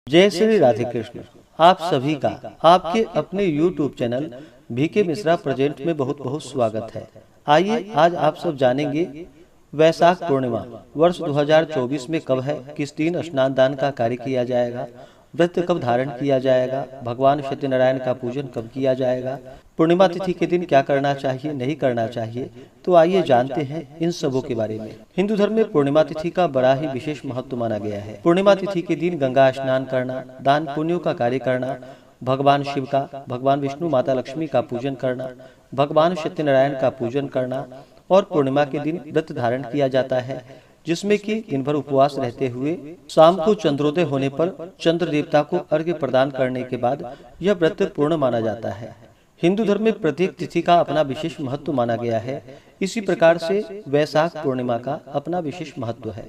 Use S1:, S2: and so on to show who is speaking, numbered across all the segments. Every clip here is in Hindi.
S1: जय श्री राधे कृष्ण। आप सभी का आपके अपने YouTube channel VK Mishra present में बहुत बहुत स्वागत है। आइए आज आप सब जानेंगे वैशाख पूर्णिमा वर्ष 2024 में कब है, किस दिन स्नान दान का कार्य किया जाएगा, व्रत कब धारण किया जाएगा, भगवान सत्यनारायण का पूजन कब किया जाएगा, पूर्णिमा तिथि के दिन क्या करना चाहिए नहीं करना चाहिए। तो आइए जानते हैं इन सबों के बारे में। हिंदू धर्म में पूर्णिमा तिथि का बड़ा ही विशेष महत्व माना गया है। पूर्णिमा तिथि के दिन गंगा स्नान करना, दान पुण्यों का कार्य करना, भगवान शिव का, भगवान विष्णु, माता लक्ष्मी का पूजन करना, भगवान सत्यनारायण का पूजन करना और पूर्णिमा के दिन व्रत धारण किया जाता है, जिसमें कि दिन भर उपवास रहते हुए शाम को चंद्रोदय होने पर चंद्र देवता को अर्घ्य प्रदान करने के बाद यह व्रत पूर्ण माना जाता है। हिंदू धर्म में प्रत्येक तिथि का अपना विशेष महत्व माना गया है। इसी प्रकार से वैशाख पूर्णिमा का अपना विशेष महत्व है।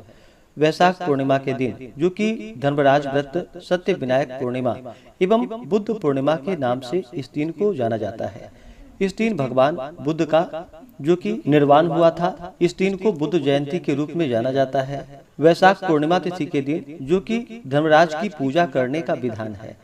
S1: वैशाख पूर्णिमा के दिन, जो कि धर्मराज व्रत, सत्य विनायक पूर्णिमा एवं बुद्ध पूर्णिमा के नाम से इस दिन को जाना जाता है। इस दिन भगवान बुद्ध का जो कि निर्वाण हुआ था, इस दिन को बुद्ध जयंती के रूप में जाना जाता है। वैशाख पूर्णिमा तिथि के दिन, जो कि धर्मराज की पूजा करने का विधान है,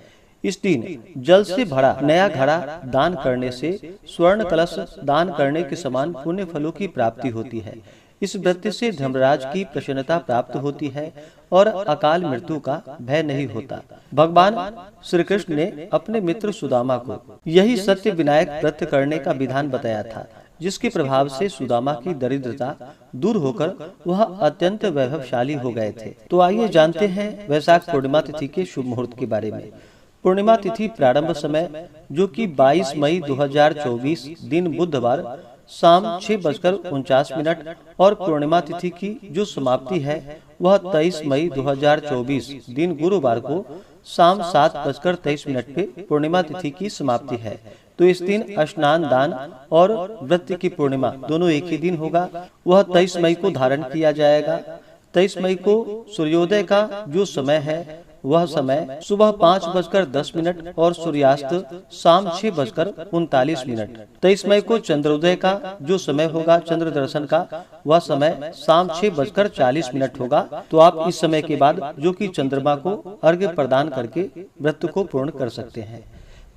S1: इस दिन जल से भरा नया घड़ा दान करने से स्वर्ण कलश दान करने के समान पुण्य फलों की प्राप्ति होती है। इस व्रत से धर्मराज की प्रसन्नता प्राप्त होती है और अकाल मृत्यु का भय नहीं होता। भगवान श्री कृष्ण ने अपने मित्र सुदामा को यही सत्य विनायक व्रत करने का विधान बताया था, जिसके प्रभाव से सुदामा की दरिद्रता दूर होकर वह अत्यंत वैभवशाली हो गए थे। तो आइए जानते हैं वैशाख पूर्णिमा तिथि के शुभ मुहूर्त के बारे में। पूर्णिमा तिथि प्रारंभ समय, जो कि 22 मई 2024 दिन बुधवार शाम 6:49 और पूर्णिमा तिथि की जो समाप्ति है वह 23 मई 2024 दिन गुरुवार को शाम 7:23 पे पूर्णिमा तिथि की समाप्ति है। तो इस दिन स्नान दान और व्रत की पूर्णिमा दोनों एक ही दिन होगा। वह 23 मई को धारण किया जाएगा। 23 मई को सूर्योदय का जो समय है वह समय सुबह 5:10 और सूर्यास्त शाम 6:39। 23 मई को चंद्रोदय का जो समय होगा, चंद्र दर्शन का, वह समय शाम 6:40 होगा। तो आप इस समय के बाद जो कि चंद्रमा को अर्घ्य प्रदान करके व्रत को पूर्ण कर सकते हैं।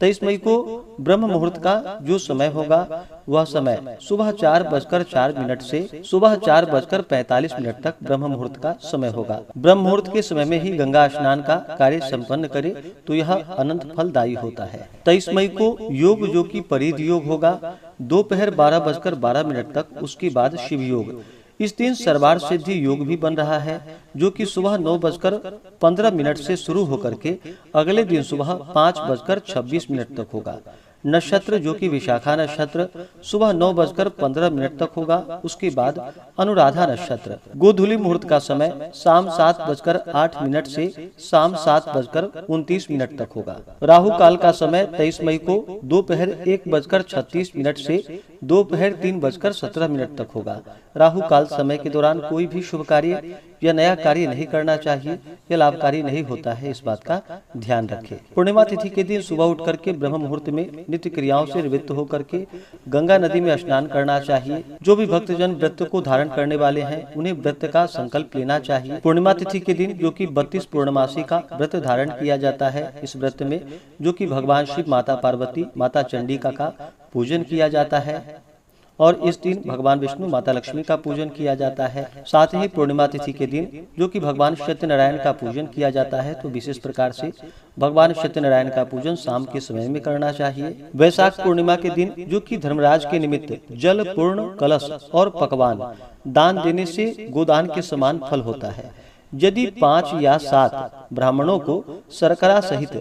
S1: 23 मई को ब्रह्म मुहूर्त का जो समय होगा वह समय सुबह 4:04 से सुबह 4:45 तक ब्रह्म मुहूर्त का समय होगा। ब्रह्म मुहूर्त के समय में ही गंगा स्नान का कार्य संपन्न करे तो यह अनंत फलदायी होता है। 23 मई को योग जो कि परिध योग होगा, दोपहर 12:12 तक। उसके बाद शिव योग। इस दिन सर्वार्थ सिद्धि योग भी बन रहा है, जो कि सुबह 9:15 से शुरू होकर के अगले दिन सुबह 5:26 तक होगा। नक्षत्र जो कि विशाखा नक्षत्र सुबह 9:15 तक होगा। उसके बाद अनुराधा नक्षत्र। गोधूली मुहूर्त का समय शाम 7:08 से शाम 7:29 तक होगा। राहु काल का समय 23 मई को दोपहर 1:36 से दोपहर 3:17 तक होगा। राहु काल समय के दौरान कोई भी शुभ कार्य या नया कार्य नहीं करना चाहिए, यह लाभकारी नहीं होता है, इस बात का ध्यान रखें। पूर्णिमा तिथि के दिन सुबह उठ करके ब्रह्म मुहूर्त में नित्य क्रियाओं से निवृत्त होकर के गंगा नदी में स्नान करना चाहिए। जो भी भक्तजन व्रत को धारण करने वाले हैं उन्हें व्रत का संकल्प लेना चाहिए। पूर्णिमा तिथि के दिन जो कि 32 पूर्णमासी का व्रत धारण किया जाता है, इस व्रत में जो कि भगवान शिव, माता पार्वती, माता चंडिका का पूजन किया जाता है और इस दिन भगवान विष्णु, माता लक्ष्मी का पूजन किया जाता है। साथ ही पूर्णिमा तिथि के दिन जो कि भगवान सत्यनारायण का पूजन किया जाता है, तो विशेष प्रकार से भगवान सत्यनारायण का पूजन शाम के समय में करना चाहिए। वैशाख पूर्णिमा के दिन जो कि धर्मराज के निमित्त जल, पूर्ण कलश और पकवान दान देने से गोदान के समान फल होता है। यदि 5 या 7 ब्राह्मणों को शर्करा सहित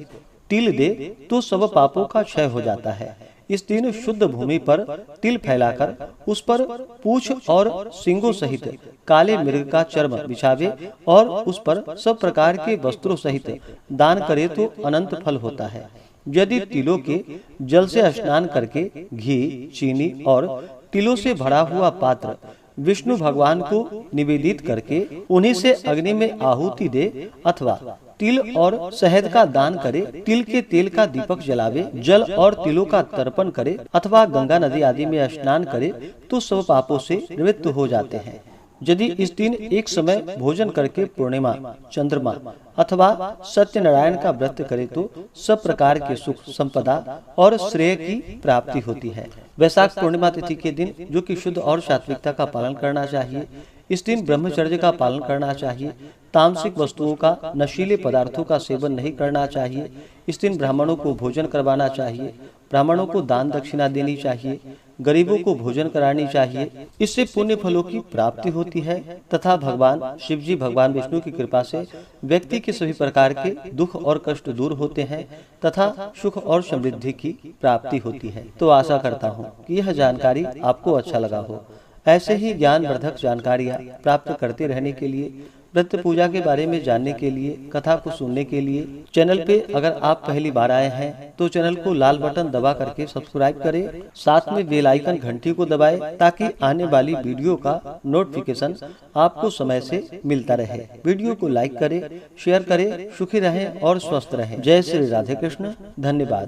S1: तिल दे तो सब पापों का क्षय हो जाता है। इस दिन शुद्ध भूमि पर तिल फैलाकर उस पर पूंछ और सींगों सहित काले मृग का चर्म बिछावे और उस पर सब प्रकार के वस्त्रों सहित दान करे तो अनंत फल होता है। यदि तिलों के जल से स्नान करके घी, चीनी और तिलों से भरा हुआ पात्र विष्णु भगवान को निवेदित करके उन्हीं से अग्नि में आहुति दे अथवा तिल और शहद का दान करे, तिल के तेल का दीपक जलावे, जल और तिलों का तर्पण करे अथवा गंगा नदी आदि में स्नान करे तो सब पापों से निवृत्त हो जाते हैं। यदि इस दिन एक समय भोजन करके पूर्णिमा, चंद्रमा अथवा सत्यनारायण का व्रत करे तो सब प्रकार के सुख, संपदा और श्रेय की प्राप्ति होती है। वैशाख पूर्णिमा तिथि के दिन जो कि शुद्ध और सात्विकता का पालन करना चाहिए, इस दिन ब्रह्मचर्य का पालन करना चाहिए। तामसिक वस्तुओं का, नशीले पदार्थों का सेवन नहीं करना चाहिए। इस दिन ब्राह्मणों को भोजन करवाना चाहिए, ब्राह्मणों को दान दक्षिणा देनी चाहिए, गरीबों को भोजन करानी चाहिए। इससे पुण्य फलों की प्राप्ति होती है तथा भगवान शिव जी, भगवान विष्णु की कृपा से व्यक्ति के सभी प्रकार के दुख और कष्ट दूर होते हैं तथा सुख और समृद्धि की प्राप्ति होती है। तो आशा करता हूँ कि यह जानकारी आपको अच्छा लगा हो। ऐसे ही ज्ञानवर्धक जानकारियाँ प्राप्त करते रहने के लिए, व्रत पूजा के बारे में जानने के लिए, कथा को सुनने के लिए चैनल पे अगर आप पहली बार आए हैं तो चैनल को लाल बटन दबा करके सब्सक्राइब करें, साथ में बेल आइकन घंटी को दबाएं ताकि आने वाली वीडियो का नोटिफिकेशन आपको समय से मिलता रहे। वीडियो को लाइक करें, शेयर करें। सुखी रहें और स्वस्थ रहें। जय श्री राधे कृष्ण। धन्यवाद।